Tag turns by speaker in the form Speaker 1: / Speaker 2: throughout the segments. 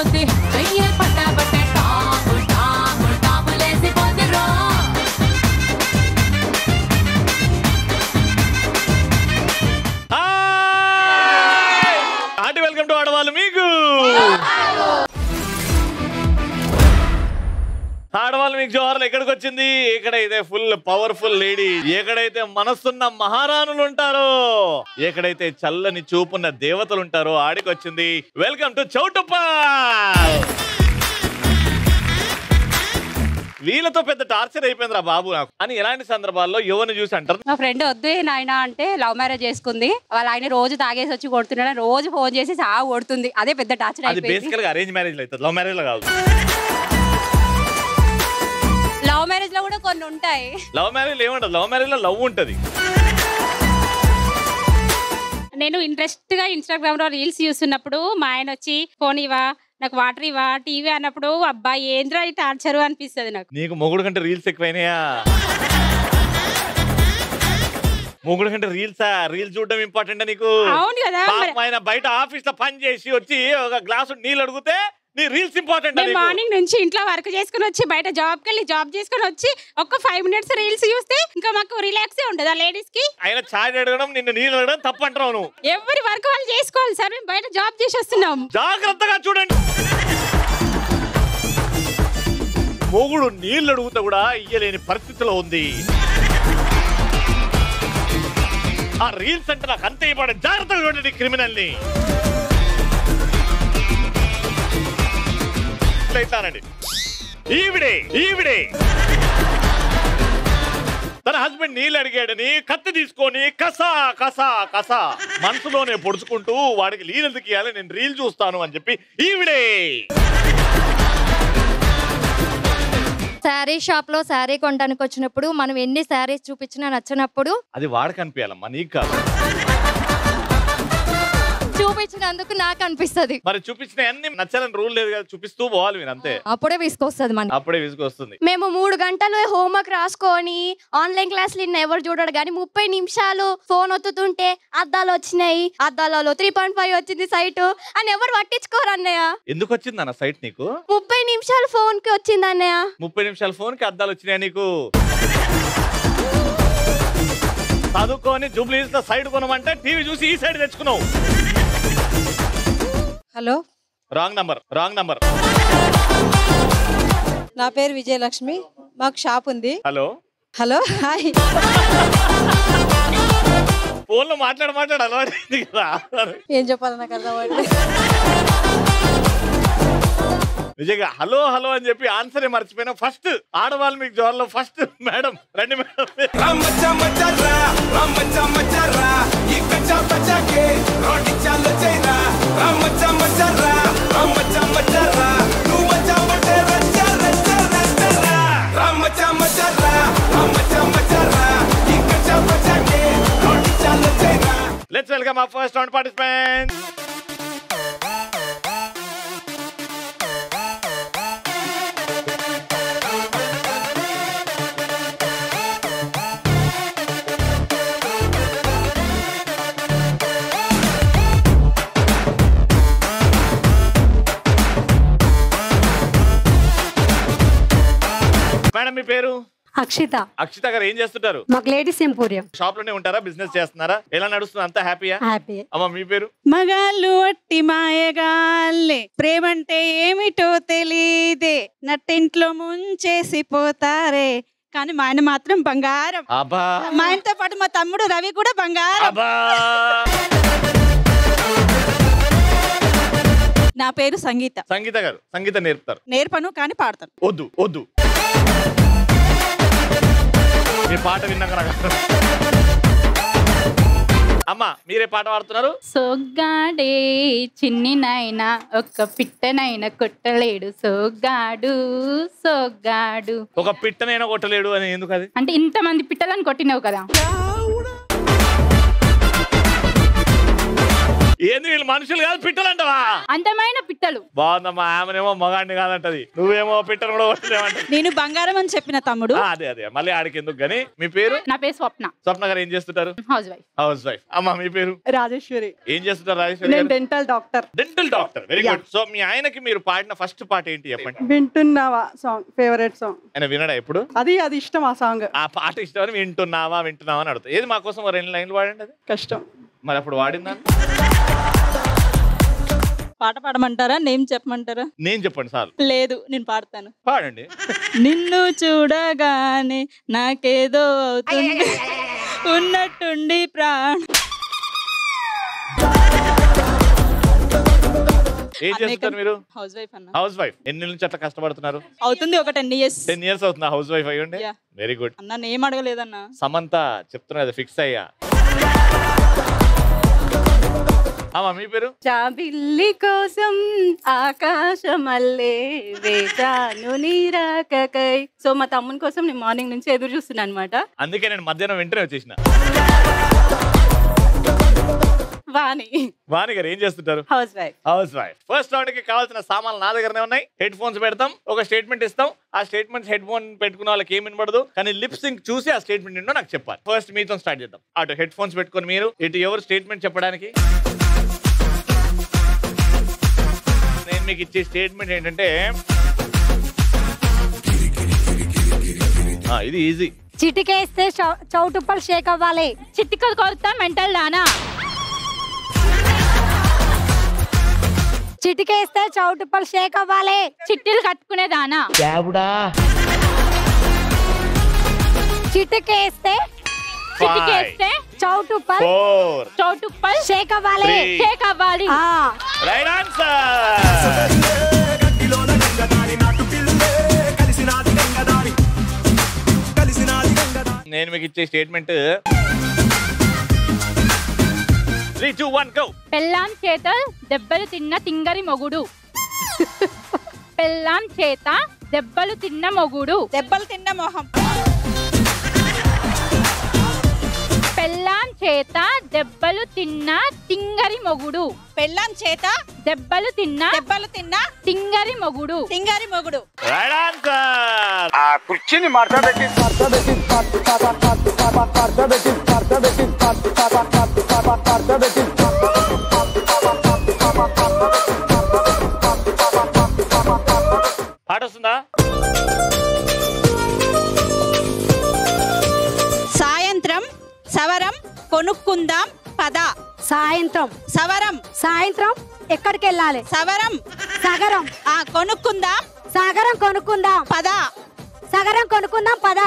Speaker 1: పోసి అయ్యే పట్టబట్టే టాము టాము టాములేసి పోతిరో
Speaker 2: aunty welcome to ఆడవాళ్ళు మీకు ఆడవాళ్ళు మీకు జోహార్లు. ఎక్కడికి వచ్చింది? ఎక్కడైతే ఫుల్ పవర్ఫుల్ లేడీ, ఎక్కడైతే మనసున్న మహారాణులు ఉంటారో, ఎక్కడైతే చల్లని చూపున్న దేవతలు ఉంటారో ఆడికి వచ్చింది. Welcome to Choutuppal. వీళ్ళతో పెద్ద టార్చర్ అయిపోయింది రా బాబు నాకు అని ఎలాంటి సందర్భాల్లో ఎవరిని చూసి అంటారు?
Speaker 3: మా ఫ్రెండ్ వద్దు నాయన అంటే లవ్ మ్యారేజ్ చేసుకుంది. వాళ్ళ ఆయన రోజు తాగేసి వచ్చి కొడుతున్నాడు, రోజు ఫోన్ చేసి సాగు కొడుతుంది. అదే పెద్ద టార్చర్.
Speaker 2: అది బేసికల్ గా అరేంజ్ మ్యారేజ్ లో అవుతుంది, లవ్ మ్యారేజ్ లో కాదు.
Speaker 3: లవ్ మ్యారేజ్ లో కూడా కొన్ని ఉంటాయి.
Speaker 2: లవ్ మ్యారేజ్ లో ఏముంటది? లవ్ మ్యారేజ్ లో లవ్ ఉంటది.
Speaker 3: నేను ఇంట్రెస్ట్ గా ఇన్స్టాగ్రామ్ లో రీల్స్ చూస్తున్నప్పుడు మా ఆయన వచ్చి ఫోన్ ఇవా, నాకు వాటర్ ఇవా, టీవీ అన్నప్పుడు అబ్బా ఏంద్రా ఈ టార్చర్ అనిపిస్తుంది నాకు.
Speaker 2: నీకు మొగుడు కంటే రీల్స్ ఎక్కువైనాయా? మొగుడు కంటే రీల్సా? రీల్స్ చూడడం ఇంపార్టెంట్ నీకు?
Speaker 3: అవును కదా.
Speaker 2: ఆయన బయట ఆఫీస్ లో పని చేసి వచ్చి ఒక గ్లాసు నీళ్ళు అడిగితే నీ రీల్స్ ఇంపార్టెంట్.
Speaker 3: మార్నింగ్ నుంచి ఇంట్లో వర్క్ చేసుకుని వచ్చి బయట జాబ్కి వెళ్ళి జాబ్ చేసుకుని వచ్చి ఒక 5 minutes రీల్స్ చూస్తే ఇంకా మాకు రిలాక్స్ ఉండదు. ఆ లేడీస్ కి
Speaker 2: ఆయన చాయ్ అడగడం, నిన్ను నీళ్ళు అడగడం తప్పు అంటావు నువ్వు.
Speaker 3: ఎవరి వర్క్ వాళ్ళు చేసుకోవాలి సార్, మేము బయట జాబ్ చేసి వస్తున్నాం.
Speaker 2: జాగ్రత్తగా చూడండి. మొగుడు నీళ్ళు అడుగుతా కూడా ఇయ్యలేని పరిస్థితిలో ఉంది. ఆ రీల్స్ అంటే నాకు అంతే ఇంపార్టెంట్. జాగ్రత్తగా చూడండి క్రిమినల్ ని. ఈవిడే తన హస్బెండ్ నీళ్ళు అడిగాడని కత్తి తీసుకొని కసా కసా కసా మనసులోనే పొడుచుకుంటూ వాడికి నీళ్ళు ఎందుకు ఇవ్వాలి, నేను రీల్ చూస్తాను అని చెప్పి ఈవిడే.
Speaker 4: శారీ షాప్ లో శారీ కొనడానికి వచ్చినప్పుడు మనం ఎన్ని శారీస్ చూపించినా నచ్చినప్పుడు
Speaker 2: అది వాడికి అనిపించాలమ్మా, నీకు కాదు.
Speaker 4: చూపించినందుకు నాకు అనిపిస్తుంది.
Speaker 2: మరి చూపించిన అన్ని నచ్చాలని రూల్ లేదు కదా, చూపిస్తూ పోవాలి మీరు అంతే.
Speaker 4: అప్పుడే విసుకొస్తుంది మన,
Speaker 2: అప్పుడే విసుకొస్తుంది.
Speaker 5: మేము 3 గంటలు హోంవర్క్ రాసుకొని ఆన్లైన్ క్లాసులు ఎవరు చూడడు కానీ 30 నిమిషాలు ఫోన్ ఒత్తుతుంటే అద్దాలు వచ్చినాయి, అద్దాలలో 3.5 వచ్చింది సైట్ అని ఎవరు పట్టించుకోరు అన్నయ్య.
Speaker 2: ఎందుకు వచ్చింది అన్న సైట్ నీకు?
Speaker 5: 30 నిమిషాలు ఫోన్ కి వచ్చింది అన్నయ్య.
Speaker 2: 30 నిమిషాల ఫోన్ కి అద్దాలు వచ్చినాయా నీకు? చదువుకొని జూబ్లీస్ లో సైడ్ కొనమంటే టీవీ చూసి ఈ సైడ్ తెచ్చుకున్నావు.
Speaker 6: Hello,
Speaker 2: wrong number.
Speaker 6: నా పేరు విజయలక్ష్మి, మాకు షాప్ ఉంది.
Speaker 2: Hello
Speaker 6: hi.
Speaker 2: ఫోన్ లో మాట్లాడు అలవాటు కదా.
Speaker 6: ఏం చెప్పాలి నాకు అర్థం.
Speaker 2: నిజంగా హలో అని చెప్పి ఆన్సర్ మర్చిపోయినా. ఫస్ట్ ఆడవాళ్ళు మీకు జోర్లో ఫస్ట్ మేడం రండి madam. Let's welcome our first round participants. Madam మీ పేరు?
Speaker 7: అక్షిత.
Speaker 2: అక్షిత గారు ఏం చేస్తుంటారు?
Speaker 7: మాకు లేడీస్ ఎంపోరియం.
Speaker 2: షాప్ లోనే ఉంటారా? బిజినెస్ చేస్తున్నారా? ఎలా నడుస్తుంది? అంతా హ్యాపీయా?
Speaker 7: హ్యాపీ.
Speaker 2: అమ్మ మీ పేరు?
Speaker 8: మగాళ్ళు వట్టి మాయగాళ్ళే, ప్రేమంటే ఏమిటో తెలీదే, నట్టింట్లో ముంచేసి పోతారే, కానీ మా ఆయన మాత్రం బంగారం. మా ఆయనతో పాటు మా తమ్ముడు రవి కూడా బంగారం. నా పేరు సంగీత.
Speaker 2: సంగీత గారు సంగీత నేర్పుతారు?
Speaker 8: నేర్పను కానీ పాడతాను.
Speaker 2: వద్దు మీ పాట విన్నాక అమ్మా మీరే పాట పాడుతున్నారు.
Speaker 3: సోగ్గాడే చిన్ని నాయన ఒక్క పిట్టనైనా కొట్టలేడు, సోగ్గాడు సోగ్గాడు.
Speaker 2: ఒక పిట్టనైనా కొట్టలేడు అని ఎందుకు? అది
Speaker 3: అంటే ఇంతమంది పిట్టలను కొట్టినావు కదా.
Speaker 2: ఏంది వీళ్ళు మనుషులు కాదు పిట్టలంటవా?
Speaker 3: అందమైన పిట్టలు.
Speaker 2: బాగుందమ్మా. ఆమెనేమో మగాడిని కాదంటది, నువ్వేమో పిట్టలు కూడా కొట్టలేమంట.
Speaker 8: నేను బంగారం అని చెప్పిన తమ్ముడు.
Speaker 2: అదే అదే మళ్ళీ ఆడికి ఎందుకు గానీ. మీ పేరు?
Speaker 3: నా పేరు స్వప్న.
Speaker 2: స్వప్న గారు ఏం చేస్తుంటారు?
Speaker 3: Housewife.
Speaker 2: Housewife. అమ్మా మీ పేరు?
Speaker 6: రాజేశ్వరి.
Speaker 2: ఏం చేస్తుంటారు రాజేశ్వరి?
Speaker 6: నేను dental doctor.
Speaker 2: Dental doctor. Very good. So మీ ఆయనకి మీరు పాడిన ఫస్ట్ పాట ఏంటి చెప్పండి.
Speaker 6: వింటున్నావా సాంగ్ ఫేవరెట్ సాంగ్.
Speaker 2: ఆయన వినడా ఎప్పుడు?
Speaker 6: అది ఇష్టం ఆ సాంగ్.
Speaker 2: ఆ పాట ఇష్టమని వింటున్నావా అని అడుగుతా. ఏది మా కోసం 2 లైన్లు వాడండి. అది
Speaker 6: కష్టం.
Speaker 2: మరి అప్పుడు వాడిందా?
Speaker 8: పాట పాడమంటారా? నేమ్ చెప్పమంటారా?
Speaker 2: నేను చెప్పండి సార్.
Speaker 8: లేదు నేను పాడతాను.
Speaker 2: పాడండి.
Speaker 8: నిన్ను చూడగానే నాకేదో అవుతుంది, ఉన్నట్టుండి ప్రాణం.
Speaker 2: ఏం చేస్తారు మీరు?
Speaker 8: హౌస్ వైఫ్ అన్న.
Speaker 2: House wife. ఎన్ని నుంచి అట్లా కష్టపడుతున్నారు?
Speaker 8: అవుతుంది ఒక 10 years.
Speaker 2: 10 years అవుతుందా హౌస్ వైఫ్ అయ్యండి? వెరీ గుడ్
Speaker 8: అన్న. నేమ్ అడగలేదన్నా.
Speaker 2: సమంత చెప్తున్నది ఫిక్స్ అయ్యా. అమ్మా మీ పేరు?
Speaker 8: జాబిల్లి కోసం ఆకాశమల్లే వేచాను నీరాకకై. సో మా తమ్ముని కోసం నేను మార్నింగ్ నుంచి ఎదురు చూస్తున్నా అనమాట.
Speaker 2: అందుకే నేను మధ్యాహ్నం వెంటనే వచ్చేసిన.
Speaker 8: వాణి.
Speaker 2: వాణి గారు ఏం చేస్తుంటారు?
Speaker 8: Housewife.
Speaker 2: House wife. First round కి కావాల్సిన సామాన్లు నా దగ్గరనే ఉన్నాయి. హెడ్ ఫోన్స్ పెడతాం, ఒక స్టేట్మెంట్ ఇస్తాం. ఆ స్టేట్మెంట్ హెడ్ ఫోన్ పెట్టుకున్న వాళ్ళకి ఏం వినబడదు, కానీ లిప్ సింక్ చూసి ఆ స్టేట్మెంట్ ఏంటో నాకు చెప్పాలి. ఫస్ట్ మీతో స్టార్ట్ చేద్దాం. అటు హెడ్ ఫోన్స్ పెట్టుకొని మీరు, ఇటు ఎవరు స్టేట్మెంట్ చెప్పడానికి. నేను మీకు ఇచ్చే స్టేట్మెంట్ ఏంటంటే ఇది ఈజీ.
Speaker 4: చిటికేస్తే చౌటుప్పలు షేక్ అవ్వాలి.
Speaker 3: చిట్టికలు కొడతా మెంటల్ దానా.
Speaker 4: చిటికేస్తే చౌటుప్పలు షేక్ అవ్వాలి.
Speaker 3: చిట్టీలు కట్టుకునే దానా.
Speaker 4: చిటికేస్తే
Speaker 3: చిటికేస్తే
Speaker 4: చౌటుప్పలు
Speaker 2: 4
Speaker 3: చౌటుప్పల్
Speaker 4: షేక్ అవ్వాలి.
Speaker 2: 3
Speaker 3: షేక్ అవ్వాలి.
Speaker 2: Right answer. నేను మీకు ఇచ్చే స్టేట్మెంట్ 3, 2, 1 గో.
Speaker 3: పెళ్ళాం చేత దెబ్బలు తిన్న తింగరి మొగుడు. పెళ్ళాం చేత దెబ్బలు తిన్న మొగుడు.
Speaker 8: దెబ్బలు తిన్న మొహం.
Speaker 3: పెళ్ళాం చేత దెబ్బలు తిన్న తింగరి మొగుడు.
Speaker 8: పెళ్ళాం చేత
Speaker 3: దెబ్బలు తిన్న తింగరి మొగుడు.
Speaker 8: సింగారి మొగుడు.
Speaker 2: Right answer.
Speaker 7: ఆ కుర్చీని మార్చబెట్టి
Speaker 2: పాట వస్తుందా?
Speaker 8: సాయంత్రం సవరం కొనుక్కుందాం పద.
Speaker 4: సాయంత్రం సాయంత్రం ఎక్కడికి వెళ్ళాలి?
Speaker 8: సవరం
Speaker 4: సగరం
Speaker 8: కొనుక్కుందాం.
Speaker 4: సాగరం కొనుక్కుందాం
Speaker 8: పద.
Speaker 4: సగరం కొనుక్కుందాం పద.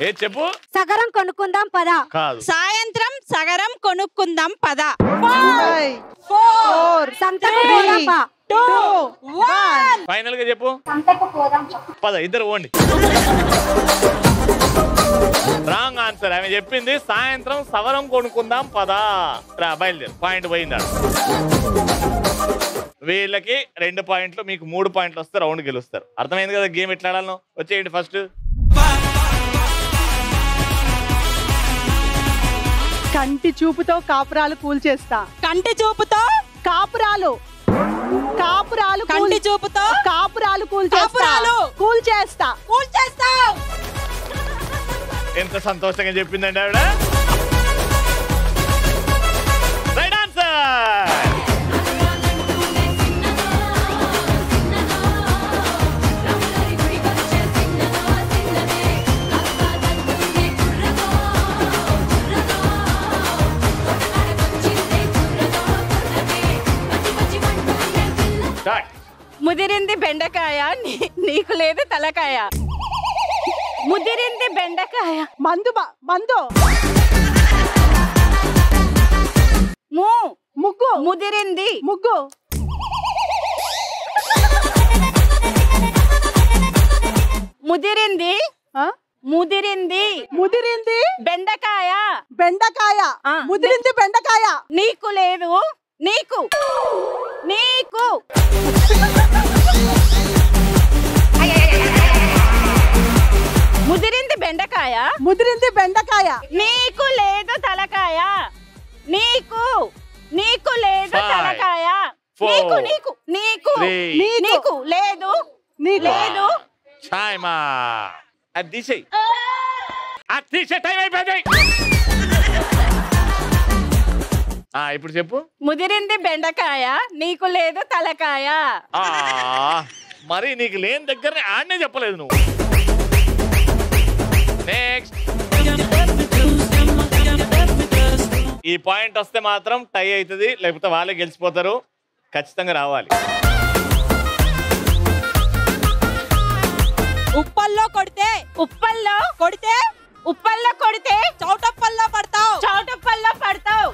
Speaker 2: ఏ చెప్పు.
Speaker 4: సగరం కొనుక్కుందాం పద.
Speaker 2: కాదు.
Speaker 8: సాయంత్రం సగరం కొనుక్కుందాం పద.
Speaker 6: 4
Speaker 4: సంతకు పోదాం పా.
Speaker 8: 2 1
Speaker 2: ఫైనల్ గా చెప్పు. పద ఇద్దరు పోండి. Wrong answer. ఆమె చెప్పింది సాయంత్రం సవరం కొనుక్కుందాం పదా. బయలుదేరు. పాయింట్ పోయిందా? వీళ్ళకి 2 పాయింట్లు, మీకు 3 పాయింట్లు వస్తే రౌండ్ గెలుస్తారు. అర్థమైంది కదా గేమ్ ఎట్లా ఆడాలను? వచ్చేయండి ఫస్ట్.
Speaker 6: కంటి చూపుతో కాపురాలు కూల్చేస్తా.
Speaker 8: కంటి చూపుతో
Speaker 6: కాపురాలు
Speaker 8: కంటి చూపుతో
Speaker 6: కాపురాలు
Speaker 8: కాపురాలు
Speaker 6: కూల్చేస్తా.
Speaker 2: ఎంత సంతోషంగా చెప్పిందండి ఆవిడ. Right answer.
Speaker 8: ముదిరింది బెండకాయ నీకు లేదు తలకాయ. ముదిరింది బెండకాయ.
Speaker 6: మందు
Speaker 8: ముగ్గు ముదిరింది
Speaker 6: ముగ్గు
Speaker 8: ముదిరింది
Speaker 6: ముదిరింది
Speaker 8: బెండకాయ.
Speaker 6: ముదిరింది బెండకాయ.
Speaker 8: నీకు లేదు నీకు ముదిరింది బెండకాయ. నీకు లేదు తలకాయ. నీకు లేదు తలకాయ. నీకు నీకు నీకు నీకు లేదు లేదు.
Speaker 2: టైమా అది తీసేయి. అది తీసే టైం అయిపోయింది. ఇప్పుడు చెప్పు.
Speaker 8: ముదిరింది బెండకాయ, నీకు లేదు తలకాయ.
Speaker 2: మరి నీకు లేని దగ్గర ఆడనే చెప్పలేదు నువ్వు. నెక్స్ట్. ఈ పాయింట్ వస్తే మాత్రం టై అవుతుంది, లేకపోతే వాళ్ళే గెలిచిపోతారు. ఖచ్చితంగా రావాలి.
Speaker 8: ఉప్పల్లో కొడితే ఉప్పల్లో కొడితే ఉప్పల్లో కొడితే చౌటప్పల్లో పడతావు చౌటప్పల్లో పడతావు.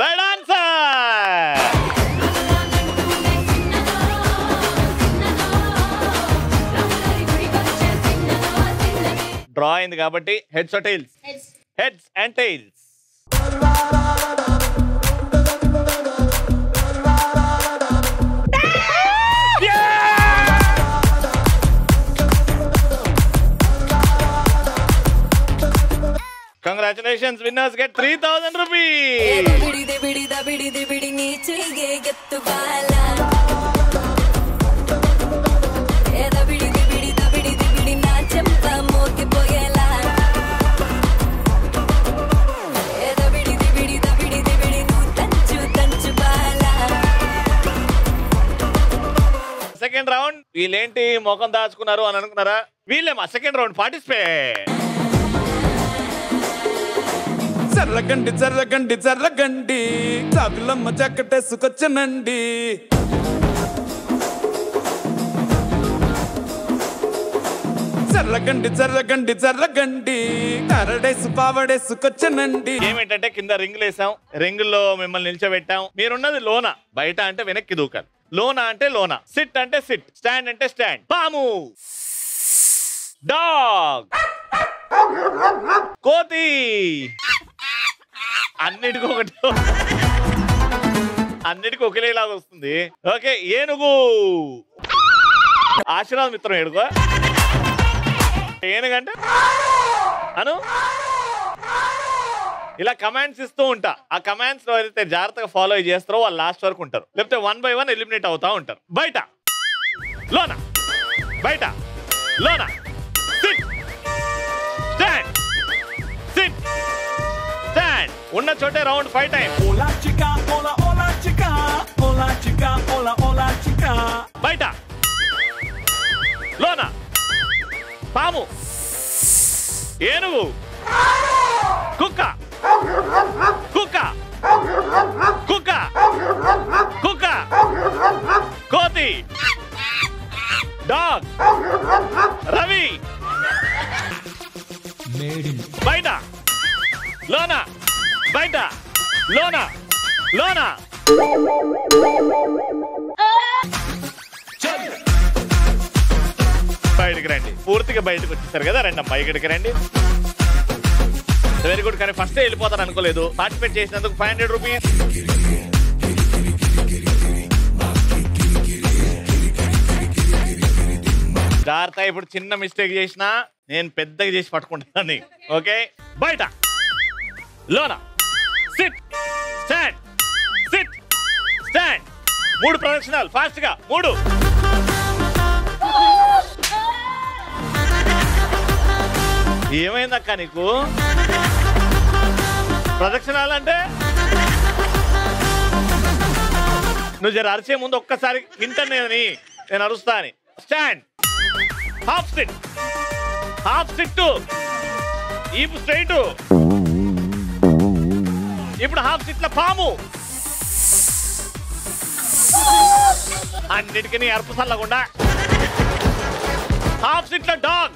Speaker 2: Right answer. డ్రా అయింది కాబట్టి heads or tails? Heads and tails. Congratulations, winners get 3,000 rupees. Second round వీళ్ళేంటి మొఖం దాచుకున్నారు అని అనుకున్నారా? వీళ్ళేమా సెకండ్ రౌండ్ పార్టిసిపేట్.
Speaker 7: జర్రగండి జర్రగండి జర్రగండి చాపిలమ్మ చక్కటేసుకొచ్చనండి. జర్రగండి జర్రగండి జర్రగండి కరడేసు పావడేసుకొచ్చనండి.
Speaker 2: ఏమిటంటే కింద రింగులు వేసాం, రింగుల్లో మిమ్మల్ని నిల్చోబెట్టాం. మీరున్నది లోన, బయట అంటే వెనక్కి దూకాలి. లోన అంటే లోన, సిట్ అంటే సిట్, స్టాండ్ అంటే స్టాండ్. పాము, డాగ్, కోతి, అన్నిటికీ ఒకేలాగా వస్తుంది. ఓకే, ఏనుగు. ఆశీర్వాద మిత్రం ఏడుగో. ఏనుగంటే అను. ఇలా కమాండ్స్ ఇస్తూ ఉంటా. ఆ కమాండ్స్ లో అయితే జాగ్రత్తగా ఫాలో చేస్తారో వాళ్ళు లాస్ట్ వరకు ఉంటారు, లేకపోతే 1 by 1 ఎలిమినేట్ అవుతా ఉంటారు. బయట, లోన, బయట, లోన, సిట్, స్టాండ్, సిట్, స్టాండ్. ఉన్న చోటే రౌండ్ 5 times. బయట, లోన, పాము, ఏనుగు, కుక్క, కుక్క, కుక్క, కుక్క, కోతి, డాగ్, రవి. బయట, లోన, బయట, లోన, లోన. బయటకు రండి. పూర్తిగా బయటకు వచ్చేసారు కదా, రండి అమ్మా ఇక్కడికి రండి. Very good. కానీ ఫస్ట్ వెళ్ళిపోతాను అనుకోలేదు. పార్టిసిపేట్ చేసినందుకు 500 రూపీస్. జాగ్రత్త, ఇప్పుడు చిన్న మిస్టేక్ చేసినా నేను పెద్దగా చేసి పట్టుకుంటాను. ఓకే, బయట, లోన, సిట్, స్టాండ్, సిట్, స్టాండ్. 3 ప్రదక్షిణాలు ఫాస్ట్ గా. 3. ఏమైందక్క నీకు? ప్రదక్షిణాలంటే నువ్వు జర అరిచే ముందు ఒక్కసారి వింటానేదని నేను అరుస్తా అని. Stand, half sit, half sit, ఈపు స్ట్రైట్. ఇప్పుడు హాఫ్ సిట్ లో పాము. అన్నిటికీ అరుపు సల్లకుండా. హాఫ్ సిట్ లో డాగ్,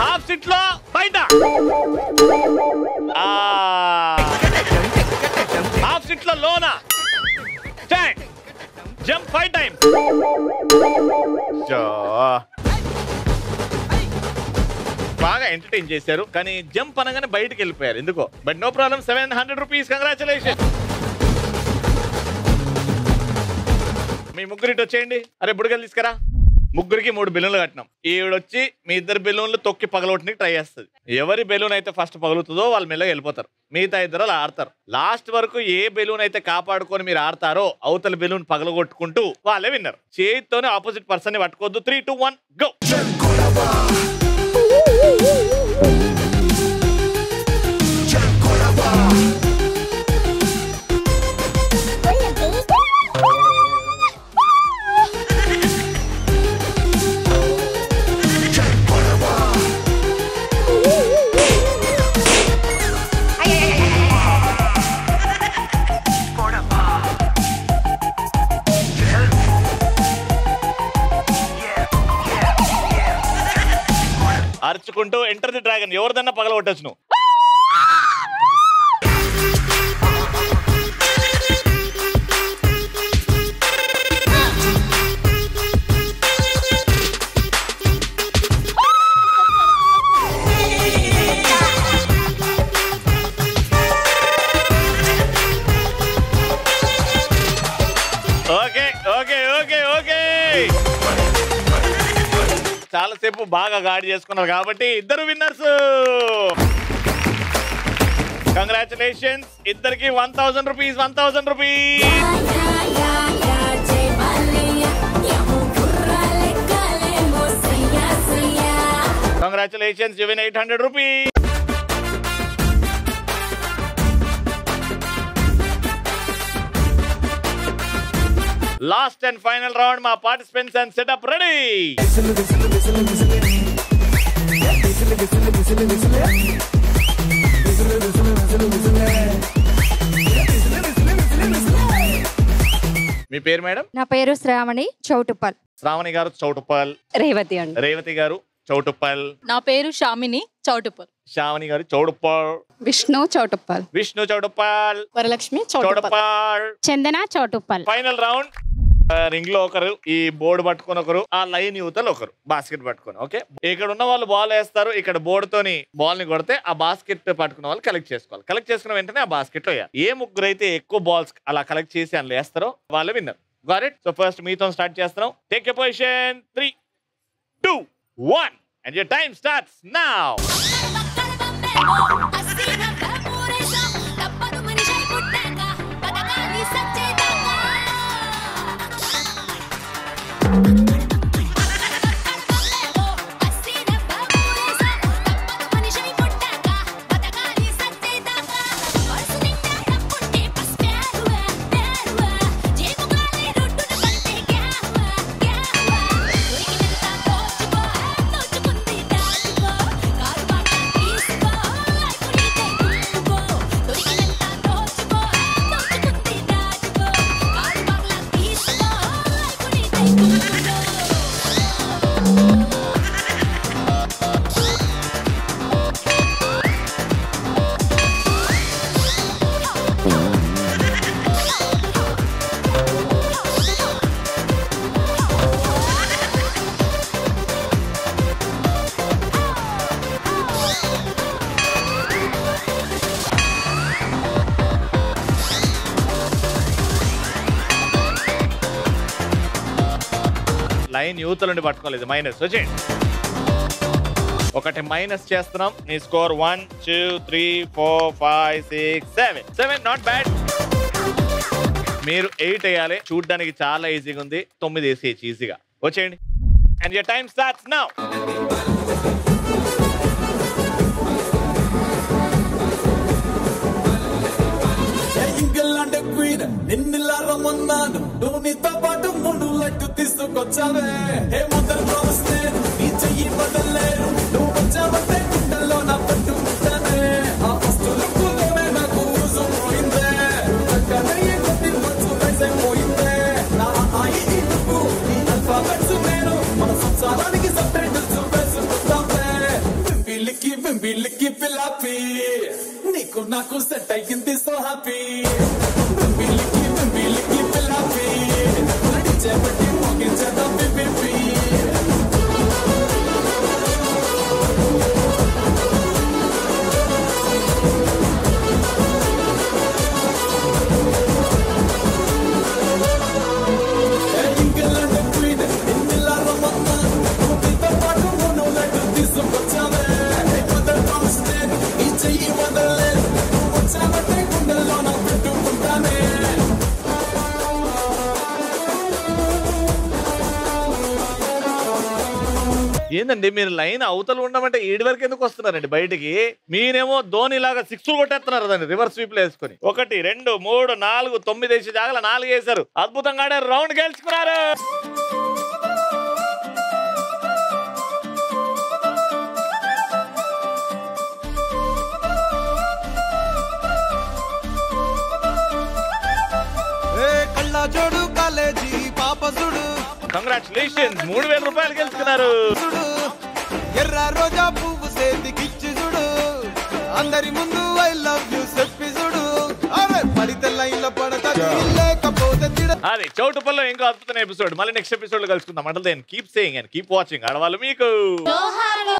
Speaker 2: హాఫ్ సిట్ లో బయట, హాఫ్ సిట్ లో లోన, స్టాండ్, జంప్ 5 times. బాగా ఎంటర్టైన్ చేశారు, కానీ జంప్ అనగానే బయటకు వెళ్ళిపోయారు ఎందుకో. But no problem. 700 rupees. Congratulation. మీ ముగ్గురిటి వచ్చేయండి. అరే బుడగలు తీసుకురా. ముగ్గురికి 3 బెలూన్లు కట్టినాం. ఈవిడొచ్చి మీ 2 బెలూన్లు తొక్కి పగలగొట్టడానికి ట్రై చేస్తుంది. ఎవరి బెలూన్ అయితే ఫస్ట్ పగులుతుందో వాళ్ళు మెల్లగా వెళ్ళిపోతారు. మిగతా 2 అలా ఆడతారు. లాస్ట్ వరకు ఏ బెలూన్ అయితే కాపాడుకొని మీరు ఆడతారో అవతల బెలూన్ పగలగొట్టుకుంటూ వాళ్ళే విన్నర్. చేతితోనే ఆపోజిట్ పర్సన్ ని పట్టుకోవద్దు. 3, 2, 1 గో. అరుచుకుంటూ ఎంటర్ ది డ్రాగన్. ఎవరిదన్నా పగలగొట్టచ్చు నువ్వు. ఓకే ఓకే ఓకే ఓకే చాలాసేపు బాగా గాడి చేసుకున్నారు కాబట్టి 2 విన్నర్స్. కంగ్రాచులేషన్స్. ఇద్దరికి 1000 rupees. 1000 rupees. Congratulations. You win 800 rupees. Last and final round. మా పార్టిసిపెంట్స్ అండ్ సెటప్ రెడీ. మీ పేరు మేడం?
Speaker 4: నా పేరు శ్రావణి చౌటుప్పల్.
Speaker 2: శ్రావణి గారు చౌటుప్పల్.
Speaker 8: రేవతి అండి.
Speaker 2: రేవతి గారు చౌటుప్పల్.
Speaker 9: నా పేరు షామిని చౌటుప్పల్.
Speaker 2: శ్రావణి గారు Choutuppal.
Speaker 8: Vishnu Choutuppal.
Speaker 2: Vishnu Choutuppal.
Speaker 9: Varalakshmi
Speaker 2: Choutuppal.
Speaker 3: Chandana Choutuppal.
Speaker 2: Final round. Ring లో ఒకరు, ఈ బోర్డు పట్టుకుని ఒకరు, ఆ లైన్ యువతలు ఒకరు బాస్కెట్ పట్టుకుని. ఓకే, ఇక్కడ ఉన్న వాళ్ళు బాల్ వేస్తారు. ఇక్కడ బోర్డు తోని బాల్ ని కొడితే ఆ బాస్కెట్ పట్టుకున్న వాళ్ళు కలెక్ట్ చేసుకోవాలి. కలెక్ట్ చేసుకున్న వెంటనే ఆ బాస్కెట్ లో వేయాలి. ఏ ముగ్గురు అయితే ఎక్కువ బాల్స్ అలా కలెక్ట్ చేసి అందులో వేస్తారో వాళ్ళే winner. Got it? So first మీతో స్టార్ట్ చేస్తున్నాం. Take a position. 3, 2, 1 and your time starts now. Line youth నుండి పట్టుకోలేదు. మైనస్ వచ్చేయండి. ఒకటి మైనస్ చేస్తున్నాం. నీ స్కోర్ 1, 2, 3, 4, 5, 6, 7. 7 not bad. మీరు 8 వేయాలి. చూడడానికి చాలా ఈజీగా ఉంది. 9 వేసేయచ్చు ఈజీగా. వచ్చేయండి. And your time starts now.
Speaker 7: నిన్నలా రమ్మన్నాను, నువ్వు నీతో పాటు 3 లైట్లు తీసుకొచ్చావే. ఏమందరు ప్రామిస్తే నీ చెయ్యి వదలలేరు. నువ్వు వచ్చావంటే గుండెల్లో నా పట్టు ముట్టానే. ఆ వస్తువులలోనే నాకు ఊసు పోయిందే. చక్కనయ్యే కొద్ది వచ్చు వేసైపోయిందే. నా ఆయి నువ్వు, నీ అల్ఫాబెట్స్ నేను, మన సంసారానికి సబ్టైటిల్స్ వేసుకుంటామే. బింబిలికి పిల్లాపి, నీకు నాకు సెట్ అయ్యింది సో హ్యాపీ. బింబిలికి పిల్లాపి, చేపట్టి మోగించేద్దాం బింబి. ఇంకెళ్ళంటే క్వీన్, ఇన్నిలా రమ్మన్నా
Speaker 2: ఏందండి మీరు లైన్ అవతల ఉండమంటే 7 వరకు ఎందుకు వస్తున్నారండి బయటికి? మీరేమో ధోని లాగా 6 కొట్టేస్తున్నారు దాన్ని రివర్స్ స్వీప్ లో వేసుకుని. 1 2 3 4 9 వేసి జాగల 4 వేశారు. అద్భుతంగా ఆడారు, రౌండ్ గెలుచుకున్నారు.
Speaker 7: కళ్ళజోడు కాలేజీ పాపసుడు
Speaker 2: కంగ్రాచులేషన్స్, 3000 రూపాయలు గెలుచుకున్నారు.
Speaker 7: ఎర్ర రోజా పువ్వు సేతికిచ్చి చూడు, అందరి ముందు ఐ లవ్ యూ చెప్పి చూడు. అరే పడితే లైన్ లో పడతాది, లేకపోతే
Speaker 2: అది చౌటుపల్లో ఇంకో అద్భుతమైన ఎపిసోడ్. మళ్ళీ నెక్స్ట్ ఎపిసోడ్ లో కలుసుకుందాం. అంటే then keep saying and keep watching. ఆడవాళ్ళు మీకు